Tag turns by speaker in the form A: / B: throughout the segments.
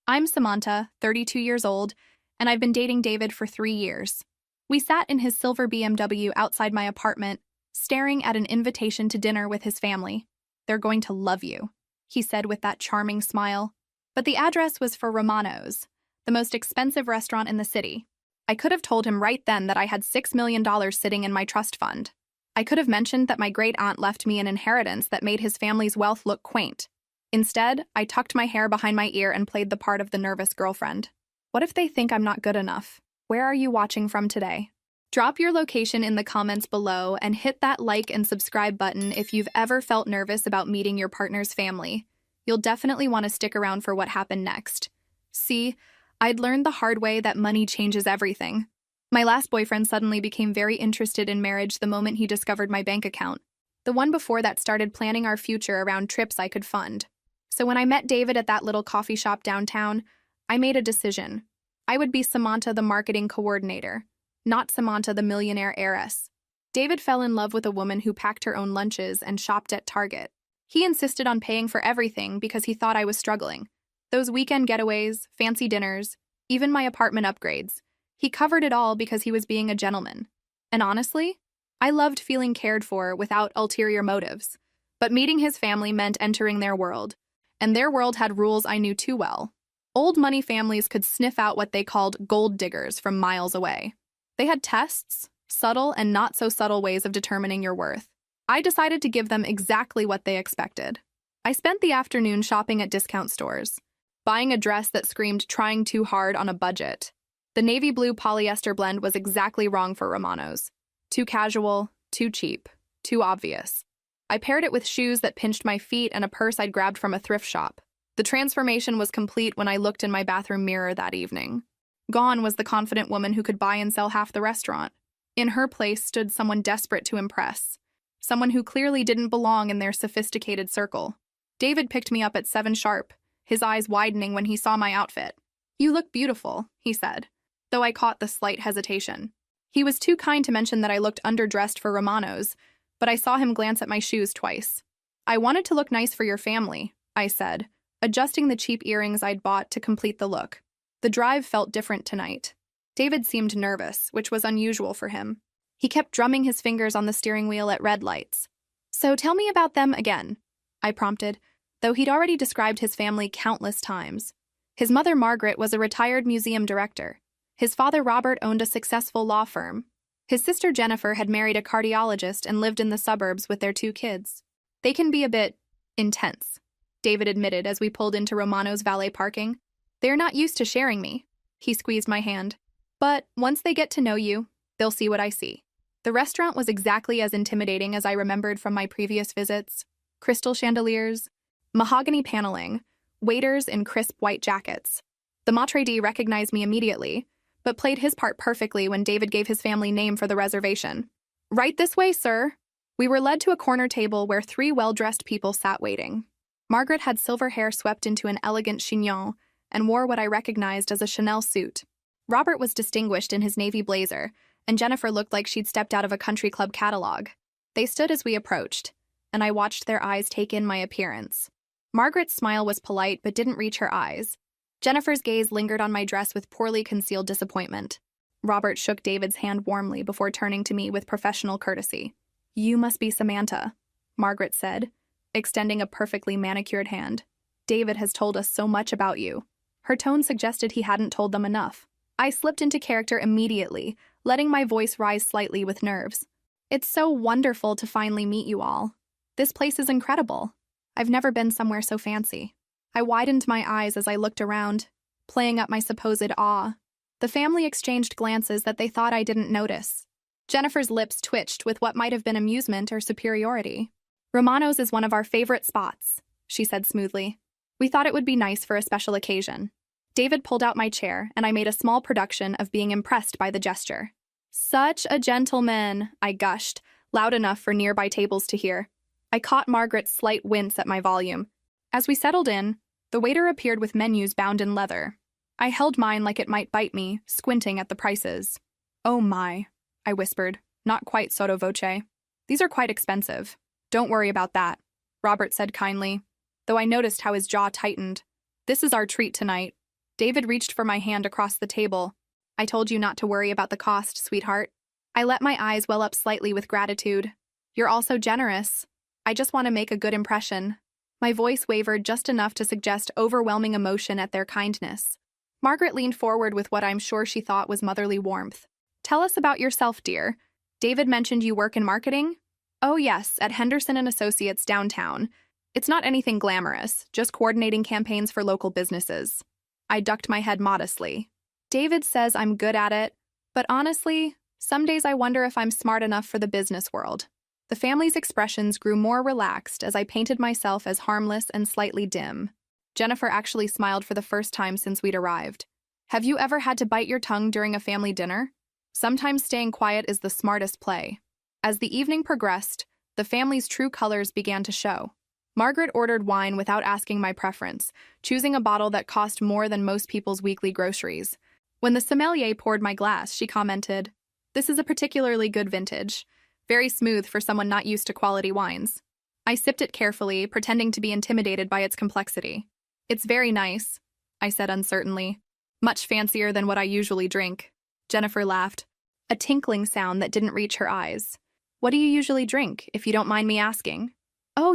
A: I'm Samantha, 32 years old, and I've been dating David for 3 years. We sat in his silver BMW outside my apartment, staring at an invitation to dinner with his family. "They're going to love you," he said with that charming smile. But the address was for Romano's, the most expensive restaurant in the city. I could have told him right then that I had $6 million sitting in my trust fund. I could have mentioned that my great-aunt left me an inheritance that made his family's wealth look quaint. Instead, I tucked my hair behind my ear and played the part of the nervous girlfriend. What if they think I'm not good enough? Where are you watching from today? Drop your location in the comments below and hit that like and subscribe button if you've ever felt nervous about meeting your partner's family. You'll definitely want to stick around for what happened next. See, I'd learned the hard way that money changes everything. My last boyfriend suddenly became very interested in marriage the moment he discovered my bank account. The one before that started planning our future around trips I could fund. So when I met David at that little coffee shop downtown, I made a decision. I would be Samantha the marketing coordinator, not Samantha the millionaire heiress. David fell in love with a woman who packed her own lunches and shopped at Target. He insisted on paying for everything because he thought I was struggling. Those weekend getaways, fancy dinners, even my apartment upgrades. He covered it all because he was being a gentleman. And honestly, I loved feeling cared for without ulterior motives. But meeting his family meant entering their world. And their world had rules I knew too well. Old money families could sniff out what they called gold diggers from miles away. They had tests, subtle and not so subtle ways of determining your worth. I decided to give them exactly what they expected. I spent the afternoon shopping at discount stores, buying a dress that screamed trying too hard on a budget. The navy blue polyester blend was exactly wrong for Romano's. Too casual, too cheap, too obvious. I paired it with shoes that pinched my feet and a purse I'd grabbed from a thrift shop. The transformation was complete when I looked in my bathroom mirror that evening. Gone was the confident woman who could buy and sell half the restaurant. In her place stood someone desperate to impress. Someone who clearly didn't belong in their sophisticated circle. David picked me up at 7 sharp, his eyes widening when he saw my outfit. "You look beautiful," he said, though I caught the slight hesitation. He was too kind to mention that I looked underdressed for Romano's, but I saw him glance at my shoes twice. "I wanted to look nice for your family," I said, adjusting the cheap earrings I'd bought to complete the look. The drive felt different tonight. David seemed nervous, which was unusual for him. He kept drumming his fingers on the steering wheel at red lights. "So tell me about them again," I prompted, though he'd already described his family countless times. His mother, Margaret, was a retired museum director. His father, Robert, owned a successful law firm. His sister, Jennifer, had married a cardiologist and lived in the suburbs with their 2 kids. "They can be a bit intense," David admitted as we pulled into Romano's valet parking. "They're not used to sharing me." He squeezed my hand. "But once they get to know you, they'll see what I see." The restaurant was exactly as intimidating as I remembered from my previous visits. Crystal chandeliers, mahogany paneling, waiters in crisp white jackets. The maitre d' recognized me immediately, but played his part perfectly when David gave his family name for the reservation. "Right this way, sir." We were led to a corner table where 3 well-dressed people sat waiting. Margaret had silver hair swept into an elegant chignon and wore what I recognized as a Chanel suit. Robert was distinguished in his navy blazer, and Jennifer looked like she'd stepped out of a country club catalog. They stood as we approached, and I watched their eyes take in my appearance. Margaret's smile was polite but didn't reach her eyes. Jennifer's gaze lingered on my dress with poorly concealed disappointment. Robert shook David's hand warmly before turning to me with professional courtesy. "You must be Samantha," Margaret said, extending a perfectly manicured hand. "David has told us so much about you." Her tone suggested he hadn't told them enough. I slipped into character immediately, letting my voice rise slightly with nerves. "It's so wonderful to finally meet you all. This place is incredible. I've never been somewhere so fancy." I widened my eyes as I looked around, playing up my supposed awe. The family exchanged glances that they thought I didn't notice. Jennifer's lips twitched with what might have been amusement or superiority. "Romano's is one of our favorite spots," she said smoothly. "We thought it would be nice for a special occasion." David pulled out my chair, and I made a small production of being impressed by the gesture. "Such a gentleman," I gushed, loud enough for nearby tables to hear. I caught Margaret's slight wince at my volume. As we settled in, the waiter appeared with menus bound in leather. I held mine like it might bite me, squinting at the prices. "Oh my," I whispered, not quite sotto voce. "These are quite expensive." "Don't worry about that," Robert said kindly, though I noticed how his jaw tightened. "This is our treat tonight. David reached for my hand across the table. I told you not to worry about the cost, sweetheart. I let my eyes well up slightly with gratitude. You're also generous. I just want to make a good impression. My voice wavered just enough to suggest overwhelming emotion at their kindness. Margaret leaned forward with what I'm sure she thought was motherly warmth. Tell us about yourself, dear. David mentioned you work in marketing? Oh yes, at Henderson & Associates downtown. It's not anything glamorous, just coordinating campaigns for local businesses. I ducked my head modestly. David says I'm good at it, but honestly, some days I wonder if I'm smart enough for the business world. The family's expressions grew more relaxed as I painted myself as harmless and slightly dim. Jennifer actually smiled for the first time since we'd arrived. Have you ever had to bite your tongue during a family dinner? Sometimes staying quiet is the smartest play. As the evening progressed, the family's true colors began to show. Margaret ordered wine without asking my preference, choosing a bottle that cost more than most people's weekly groceries. When the sommelier poured my glass, she commented, "This is a particularly good vintage. Very smooth for someone not used to quality wines." I sipped it carefully, pretending to be intimidated by its complexity. "It's very nice," I said uncertainly. "Much fancier than what I usually drink." Jennifer laughed, a tinkling sound that didn't reach her eyes. "What do you usually drink, if you don't mind me asking?" "Oh,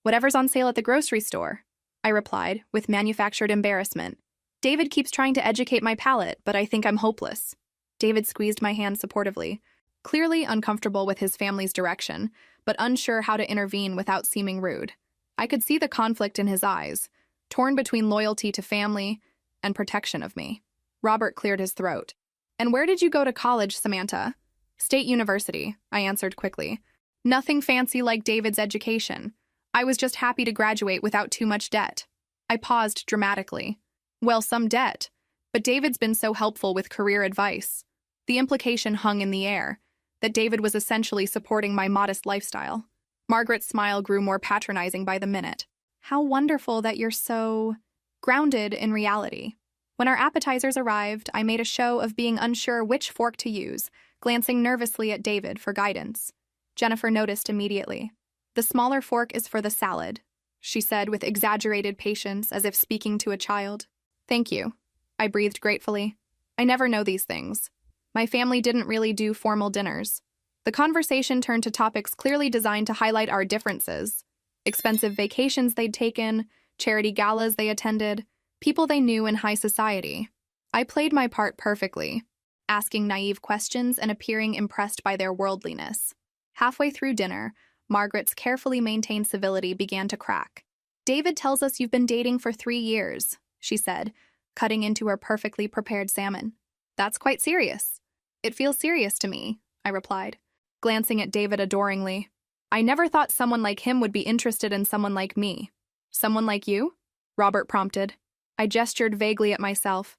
A: whatever's on sale at the grocery store," I replied, with manufactured embarrassment. "David keeps trying to educate my palate, but I think I'm hopeless." David squeezed my hand supportively, clearly uncomfortable with his family's direction, but unsure how to intervene without seeming rude. I could see the conflict in his eyes, torn between loyalty to family and protection of me. Robert cleared his throat. "And where did you go to college, Samantha?" "State University," I answered quickly. Nothing fancy like David's education. I was just happy to graduate without too much debt. I paused dramatically. Well, some debt, but David's been so helpful with career advice. The implication hung in the air, that David was essentially supporting my modest lifestyle. Margaret's smile grew more patronizing by the minute. "How wonderful that you're so grounded in reality." When our appetizers arrived, I made a show of being unsure which fork to use, glancing nervously at David for guidance. Jennifer noticed immediately. "The smaller fork is for the salad," she said with exaggerated patience, as if speaking to a child. "Thank you," I breathed gratefully. I never know these things. My family didn't really do formal dinners. The conversation turned to topics clearly designed to highlight our differences. Expensive vacations they'd taken, charity galas they attended, people they knew in high society. I played my part perfectly, asking naive questions and appearing impressed by their worldliness. Halfway through dinner, Margaret's carefully maintained civility began to crack. "David tells us you've been dating for 3 years, she said, cutting into her perfectly prepared salmon. "That's quite serious." "It feels serious to me," I replied, glancing at David adoringly. "I never thought someone like him would be interested in someone like me." "Someone like you?" Robert prompted. I gestured vaguely at myself.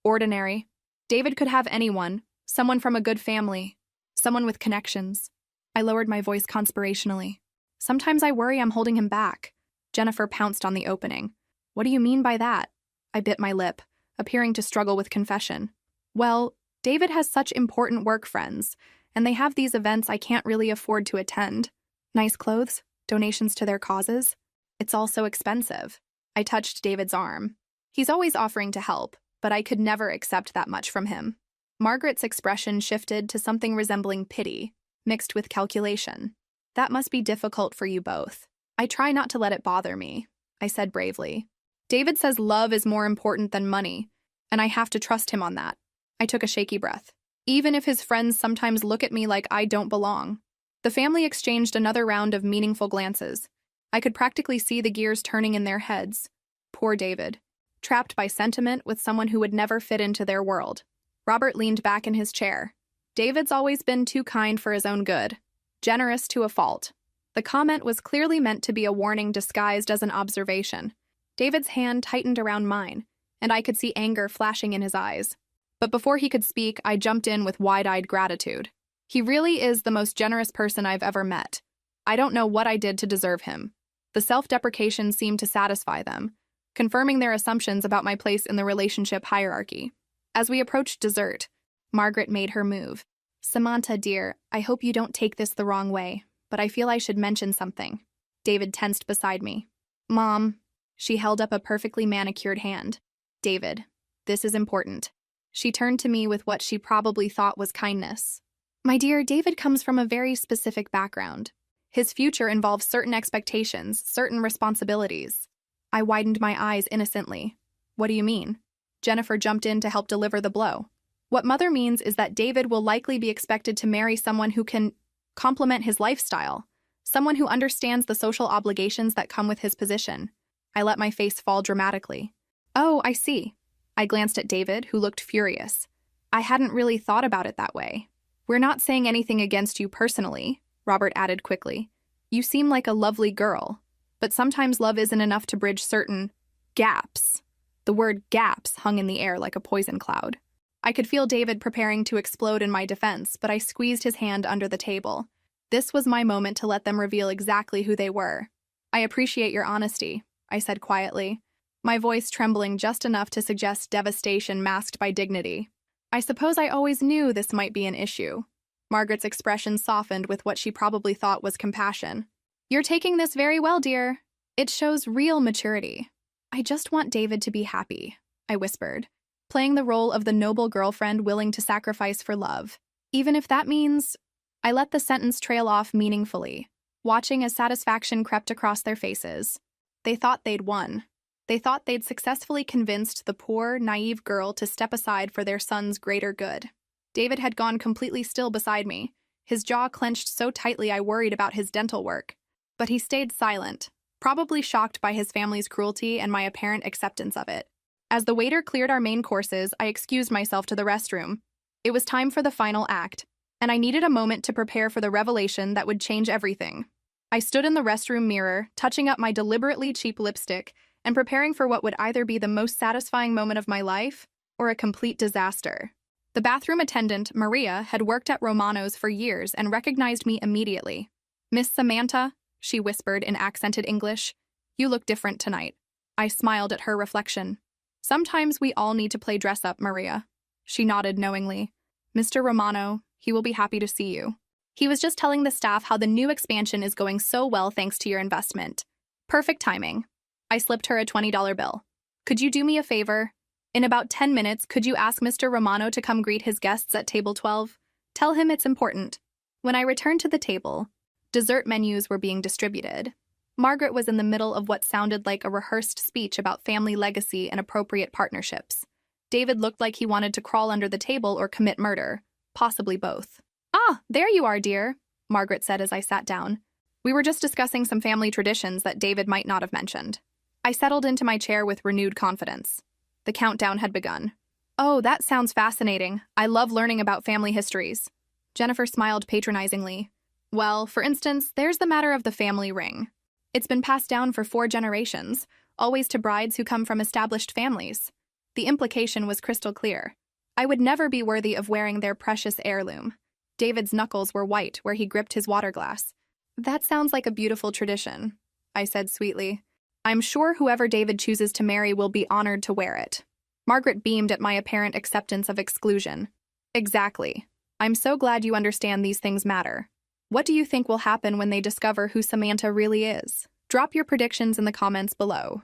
A: Ordinary. David could have anyone, someone from a good family, someone with connections. I lowered my voice conspirationally. "Sometimes I worry I'm holding him back." Jennifer pounced on the opening. "What do you mean by that?" I bit my lip, appearing to struggle with confession. "Well, David has such important work friends, and they have these events I can't really afford to attend. Nice clothes, donations to their causes. It's all so expensive." I touched David's arm. He's always offering to help, but I could never accept that much from him. Margaret's expression shifted to something resembling pity, mixed with calculation. "That must be difficult for you both." "I try not to let it bother me," I said bravely. "David says love is more important than money, and I have to trust him on that." I took a shaky breath. Even if his friends sometimes look at me like I don't belong. The family exchanged another round of meaningful glances. I could practically see the gears turning in their heads. Poor David, trapped by sentiment with someone who would never fit into their world. Robert leaned back in his chair. "David's always been too kind for his own good. Generous to a fault." The comment was clearly meant to be a warning disguised as an observation. David's hand tightened around mine, and I could see anger flashing in his eyes. But before he could speak, I jumped in with wide-eyed gratitude. "He really is the most generous person I've ever met. I don't know what I did to deserve him." The self-deprecation seemed to satisfy them, confirming their assumptions about my place in the relationship hierarchy. As we approached dessert, Margaret made her move. "Samantha, dear, I hope you don't take this the wrong way, but I feel I should mention something." David tensed beside me. "Mom." She held up a perfectly manicured hand. David, this is important. She turned to me with what she probably thought was kindness. My dear, David comes from a very specific background. His future involves certain expectations, certain responsibilities. I widened my eyes innocently. What do you mean? Jennifer jumped in to help deliver the blow. What Mother means is that David will likely be expected to marry someone who can complement his lifestyle, someone who understands the social obligations that come with his position. I let my face fall dramatically. Oh, I see. I glanced at David, who looked furious. I hadn't really thought about it that way. We're not saying anything against you personally, Robert added quickly. You seem like a lovely girl, but sometimes love isn't enough to bridge certain gaps. The word gaps hung in the air like a poison cloud. I could feel David preparing to explode in my defense, but I squeezed his hand under the table. This was my moment to let them reveal exactly who they were. I appreciate your honesty, I said quietly, my voice trembling just enough to suggest devastation masked by dignity. I suppose I always knew this might be an issue. Margaret's expression softened with what she probably thought was compassion. You're taking this very well, dear. It shows real maturity. I just want David to be happy, I whispered, playing the role of the noble girlfriend willing to sacrifice for love. Even if that means... I let the sentence trail off meaningfully, watching as satisfaction crept across their faces. They thought they'd won. They thought they'd successfully convinced the poor, naive girl to step aside for their son's greater good. David had gone completely still beside me, his jaw clenched so tightly I worried about his dental work. But he stayed silent, probably shocked by his family's cruelty and my apparent acceptance of it. As the waiter cleared our main courses, I excused myself to the restroom. It was time for the final act, and I needed a moment to prepare for the revelation that would change everything. I stood in the restroom mirror, touching up my deliberately cheap lipstick, and preparing for what would either be the most satisfying moment of my life or a complete disaster. The bathroom attendant, Maria, had worked at Romano's for years and recognized me immediately. Miss Samantha, she whispered in accented English, you look different tonight. I smiled at her reflection. Sometimes we all need to play dress up, Maria. She nodded knowingly. Mr. Romano, he will be happy to see you. He was just telling the staff how the new expansion is going so well thanks to your investment. Perfect timing. I slipped her a $20 bill. Could you do me a favor? In about 10 minutes, could you ask Mr. Romano to come greet his guests at table 12? Tell him it's important. When I returned to the table, dessert menus were being distributed. Margaret was in the middle of what sounded like a rehearsed speech about family legacy and appropriate partnerships. David looked like he wanted to crawl under the table or commit murder, possibly both. Ah, there you are, dear, Margaret said as I sat down. We were just discussing some family traditions that David might not have mentioned. I settled into my chair with renewed confidence. The countdown had begun. Oh, that sounds fascinating. I love learning about family histories. Jennifer smiled patronizingly. Well, for instance, there's the matter of the family ring. It's been passed down for 4 generations, always to brides who come from established families. The implication was crystal clear. I would never be worthy of wearing their precious heirloom. David's knuckles were white where he gripped his water glass. That sounds like a beautiful tradition, I said sweetly. I'm sure whoever David chooses to marry will be honored to wear it. Margaret beamed at my apparent acceptance of exclusion. Exactly. I'm so glad you understand these things matter. What do you think will happen when they discover who Samantha really is? Drop your predictions in the comments below.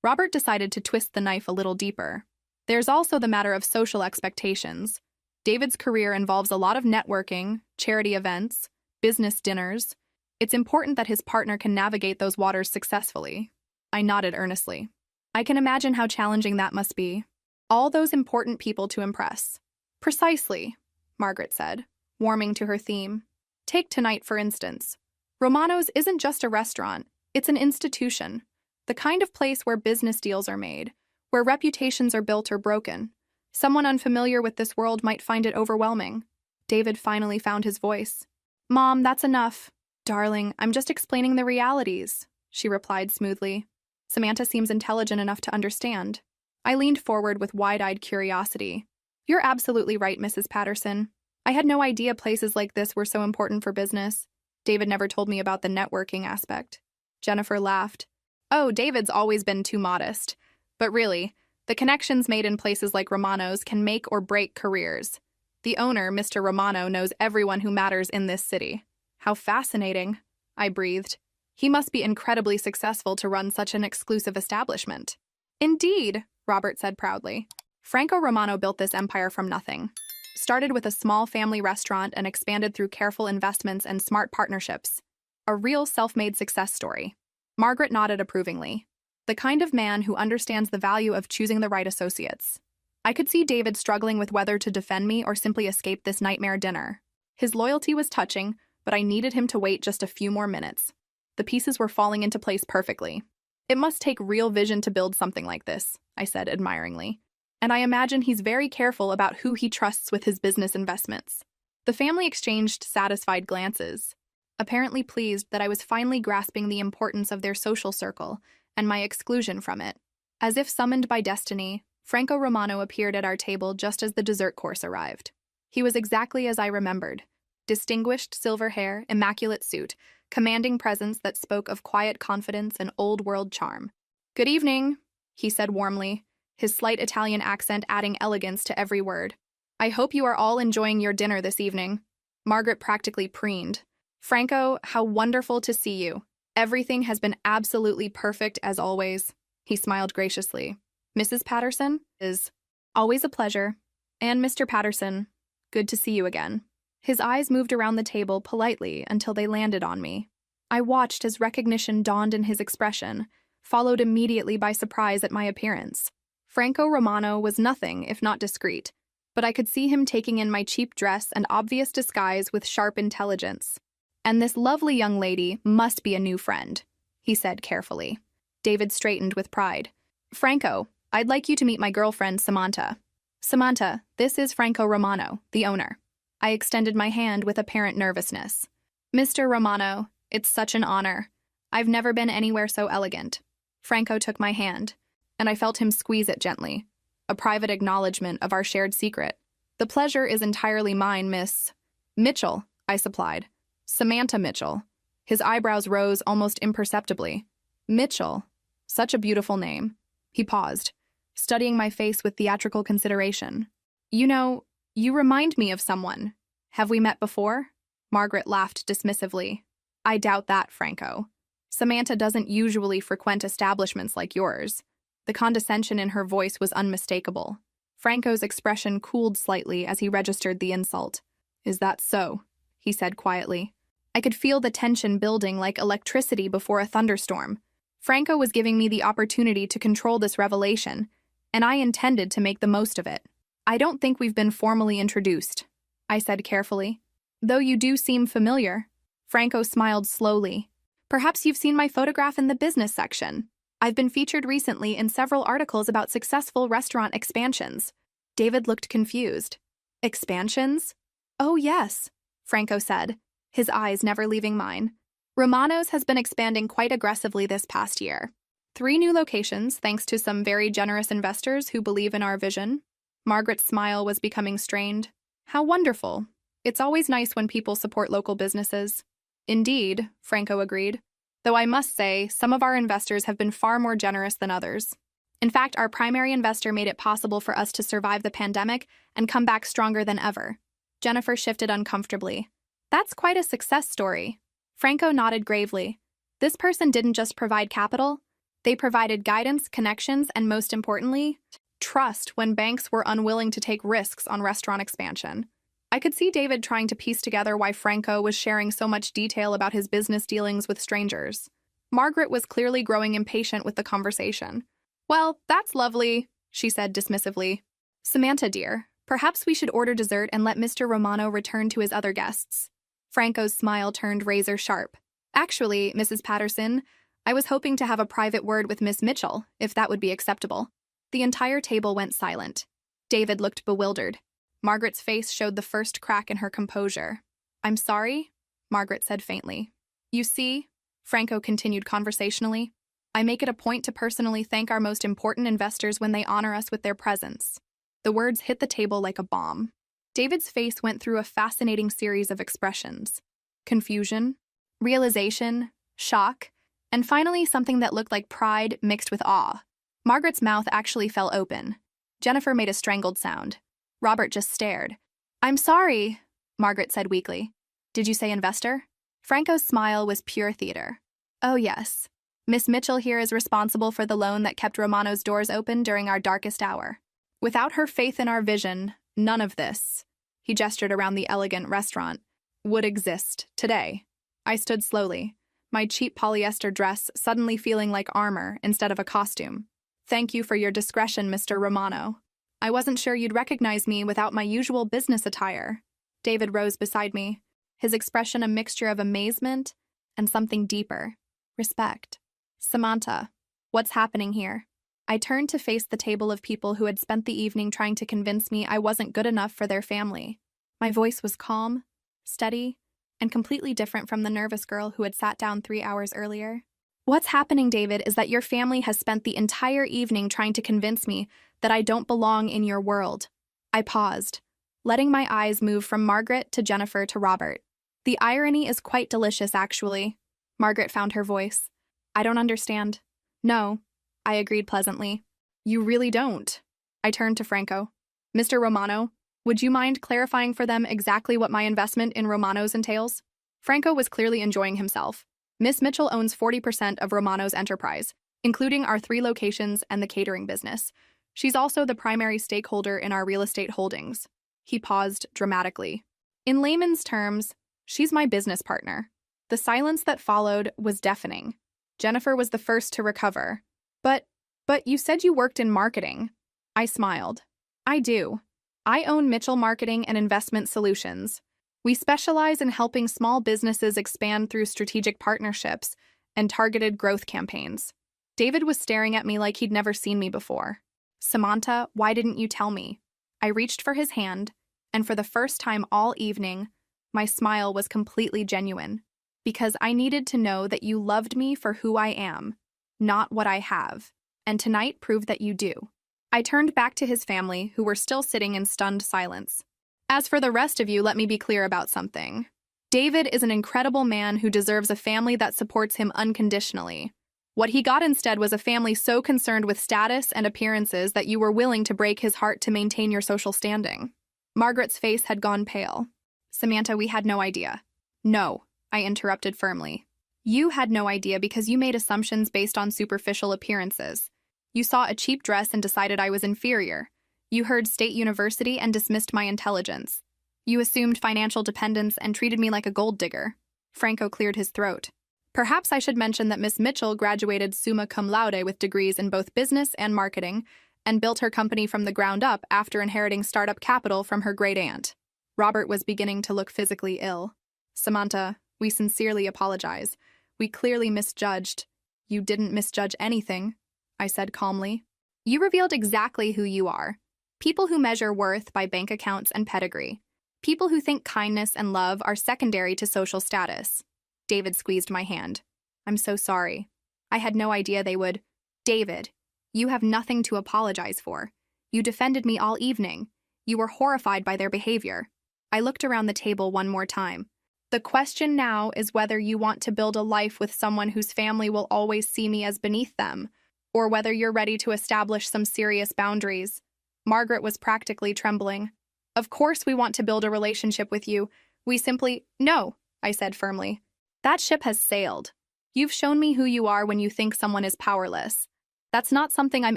A: Robert decided to twist the knife a little deeper. There's also the matter of social expectations. David's career involves a lot of networking, charity events, business dinners. It's important that his partner can navigate those waters successfully. I nodded earnestly. I can imagine how challenging that must be. All those important people to impress. Precisely, Margaret said, warming to her theme. Take tonight, for instance. Romano's isn't just a restaurant, it's an institution. The kind of place where business deals are made, where reputations are built or broken. Someone unfamiliar with this world might find it overwhelming. David finally found his voice. Mom, that's enough. Darling, I'm just explaining the realities, she replied smoothly. Samantha seems intelligent enough to understand. I leaned forward with wide-eyed curiosity. You're absolutely right, Mrs. Patterson. I had no idea places like this were so important for business. David never told me about the networking aspect. Jennifer laughed. Oh, David's always been too modest. But really, the connections made in places like Romano's can make or break careers. The owner, Mr. Romano, knows everyone who matters in this city. How fascinating, I breathed. He must be incredibly successful to run such an exclusive establishment. Indeed, Robert said proudly. Franco Romano built this empire from nothing. Started with a small family restaurant and expanded through careful investments and smart partnerships. A real self-made success story. Margaret nodded approvingly. The kind of man who understands the value of choosing the right associates. I could see David struggling with whether to defend me or simply escape this nightmare dinner. His loyalty was touching, but I needed him to wait just a few more minutes. The pieces were falling into place perfectly. It must take real vision to build something like this, I said admiringly. And I imagine he's very careful about who he trusts with his business investments. The family exchanged satisfied glances, apparently pleased that I was finally grasping the importance of their social circle and my exclusion from it. As if summoned by destiny, Franco Romano appeared at our table just as the dessert course arrived. He was exactly as I remembered. Distinguished silver hair, immaculate suit, commanding presence that spoke of quiet confidence and old-world charm. "Good evening," he said warmly, his slight Italian accent adding elegance to every word. "I hope you are all enjoying your dinner this evening." Margaret practically preened. "Franco, how wonderful to see you. Everything has been absolutely perfect as always." He smiled graciously. "Mrs. Patterson is always a pleasure. And Mr. Patterson, good to see you again." His eyes moved around the table politely until they landed on me. I watched as recognition dawned in his expression, followed immediately by surprise at my appearance. Franco Romano was nothing if not discreet, but I could see him taking in my cheap dress and obvious disguise with sharp intelligence. "And this lovely young lady must be a new friend," he said carefully. David straightened with pride. "Franco, I'd like you to meet my girlfriend, Samantha." "Samantha, this is Franco Romano, the owner." I extended my hand with apparent nervousness. "Mr. Romano, it's such an honor. I've never been anywhere so elegant." Franco took my hand, and I felt him squeeze it gently, a private acknowledgement of our shared secret. "The pleasure is entirely mine, Miss Mitchell," I supplied. "Samantha Mitchell." His eyebrows rose almost imperceptibly. "Mitchell, such a beautiful name." He paused, studying my face with theatrical consideration. "You know, you remind me of someone. Have we met before?" Margaret laughed dismissively. "I doubt that, Franco. Samantha doesn't usually frequent establishments like yours." The condescension in her voice was unmistakable. Franco's expression cooled slightly as he registered the insult. "Is that so?" he said quietly. I could feel the tension building like electricity before a thunderstorm. Franco was giving me the opportunity to control this revelation, and I intended to make the most of it. "I don't think we've been formally introduced," I said carefully. "Though you do seem familiar." Franco smiled slowly. "Perhaps you've seen my photograph in the business section. I've been featured recently in several articles about successful restaurant expansions." David looked confused. "Expansions?" "Oh, yes," Franco said, his eyes never leaving mine. "Romano's has been expanding quite aggressively this past year. 3 new locations, thanks to some very generous investors who believe in our vision." Margaret's smile was becoming strained. "How wonderful. It's always nice when people support local businesses." "Indeed," Franco agreed. "Though I must say, some of our investors have been far more generous than others. In fact, our primary investor made it possible for us to survive the pandemic and come back stronger than ever." Jennifer shifted uncomfortably. "That's quite a success story." Franco nodded gravely. "This person didn't just provide capital. They provided guidance, connections, and most importantly, trust when banks were unwilling to take risks on restaurant expansion." I could see David trying to piece together why Franco was sharing so much detail about his business dealings with strangers. Margaret was clearly growing impatient with the conversation. "Well, that's lovely," she said dismissively. "Samantha, dear, perhaps we should order dessert and let Mr. Romano return to his other guests." Franco's smile turned razor-sharp. "Actually, Mrs. Patterson, I was hoping to have a private word with Miss Mitchell, if that would be acceptable." The entire table went silent. David looked bewildered. Margaret's face showed the first crack in her composure. "I'm sorry," Margaret said faintly. "You see," Franco continued conversationally, "I make it a point to personally thank our most important investors when they honor us with their presence." The words hit the table like a bomb. David's face went through a fascinating series of expressions. Confusion, realization, shock, and finally something that looked like pride mixed with awe. Margaret's mouth actually fell open. Jennifer made a strangled sound. Robert just stared. "I'm sorry," Margaret said weakly. "Did you say investor?" Franco's smile was pure theater. "Oh yes. Miss Mitchell here is responsible for the loan that kept Romano's doors open during our darkest hour. Without her faith in our vision, none of this," he gestured around the elegant restaurant, "would exist today." I stood slowly, my cheap polyester dress suddenly feeling like armor instead of a costume. "Thank you for your discretion, Mr. Romano. I wasn't sure you'd recognize me without my usual business attire." David rose beside me, his expression a mixture of amazement and something deeper, respect. "Samantha, what's happening here?" I turned to face the table of people who had spent the evening trying to convince me I wasn't good enough for their family. My voice was calm, steady, and completely different from the nervous girl who had sat down 3 hours earlier. "What's happening, David, is that your family has spent the entire evening trying to convince me that I don't belong in your world." I paused, letting my eyes move from Margaret to Jennifer to Robert. "The irony is quite delicious, actually." Margaret found her voice. "I don't understand." "No," I agreed pleasantly. "You really don't." I turned to Franco. "Mr. Romano, would you mind clarifying for them exactly what my investment in Romano's entails?" Franco was clearly enjoying himself. Miss Mitchell owns 40% of Romano's enterprise, including our 3 locations and the catering business. She's also the primary stakeholder in our real estate holdings. He paused dramatically. "In layman's terms, she's my business partner." The silence that followed was deafening. Jennifer was the first to recover. But you said you worked in marketing." I smiled. "I do. I own Mitchell Marketing and Investment Solutions. We specialize in helping small businesses expand through strategic partnerships and targeted growth campaigns." David was staring at me like he'd never seen me before. "Samantha, why didn't you tell me?" I reached for his hand, and for the first time all evening, my smile was completely genuine. "Because I needed to know that you loved me for who I am, not what I have. And tonight proved that you do." I turned back to his family, who were still sitting in stunned silence. "As for the rest of you, let me be clear about something. David is an incredible man who deserves a family that supports him unconditionally. What he got instead was a family so concerned with status and appearances that you were willing to break his heart to maintain your social standing." Margaret's face had gone pale. "Samantha, we had no idea." "No," I interrupted firmly. "You had no idea because you made assumptions based on superficial appearances. You saw a cheap dress and decided I was inferior. You heard State University and dismissed my intelligence. You assumed financial dependence and treated me like a gold digger." Franco cleared his throat. "Perhaps I should mention that Miss Mitchell graduated summa cum laude with degrees in both business and marketing and built her company from the ground up after inheriting startup capital from her great-aunt." Robert was beginning to look physically ill. "Samantha, we sincerely apologize. We clearly misjudged." "You didn't misjudge anything," I said calmly. "You revealed exactly who you are. People who measure worth by bank accounts and pedigree. People who think kindness and love are secondary to social status." David squeezed my hand. "I'm so sorry. I had no idea they would." "David, you have nothing to apologize for. You defended me all evening. You were horrified by their behavior." I looked around the table one more time. "The question now is whether you want to build a life with someone whose family will always see me as beneath them, or whether you're ready to establish some serious boundaries." Margaret was practically trembling. "Of course we want to build a relationship with you. We simply—" "No," I said firmly. "That ship has sailed. You've shown me who you are when you think someone is powerless. That's not something I'm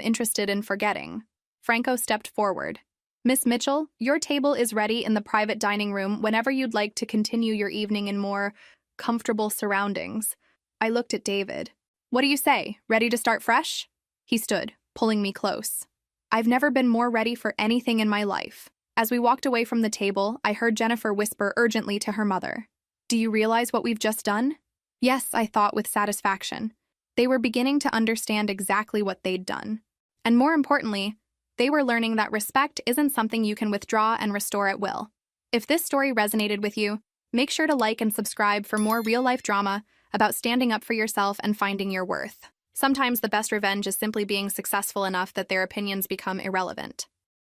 A: interested in forgetting." Franco stepped forward. "Miss Mitchell, your table is ready in the private dining room whenever you'd like to continue your evening in more comfortable surroundings." I looked at David. "What do you say? Ready to start fresh?" He stood, pulling me close. I've never been more ready for anything in my life. As we walked away from the table, I heard Jennifer whisper urgently to her mother. "Do you realize what we've just done?" Yes, I thought with satisfaction. They were beginning to understand exactly what they'd done. And more importantly, they were learning that respect isn't something you can withdraw and restore at will. If this story resonated with you, make sure to like and subscribe for more real-life drama about standing up for yourself and finding your worth. Sometimes the best revenge is simply being successful enough that their opinions become irrelevant.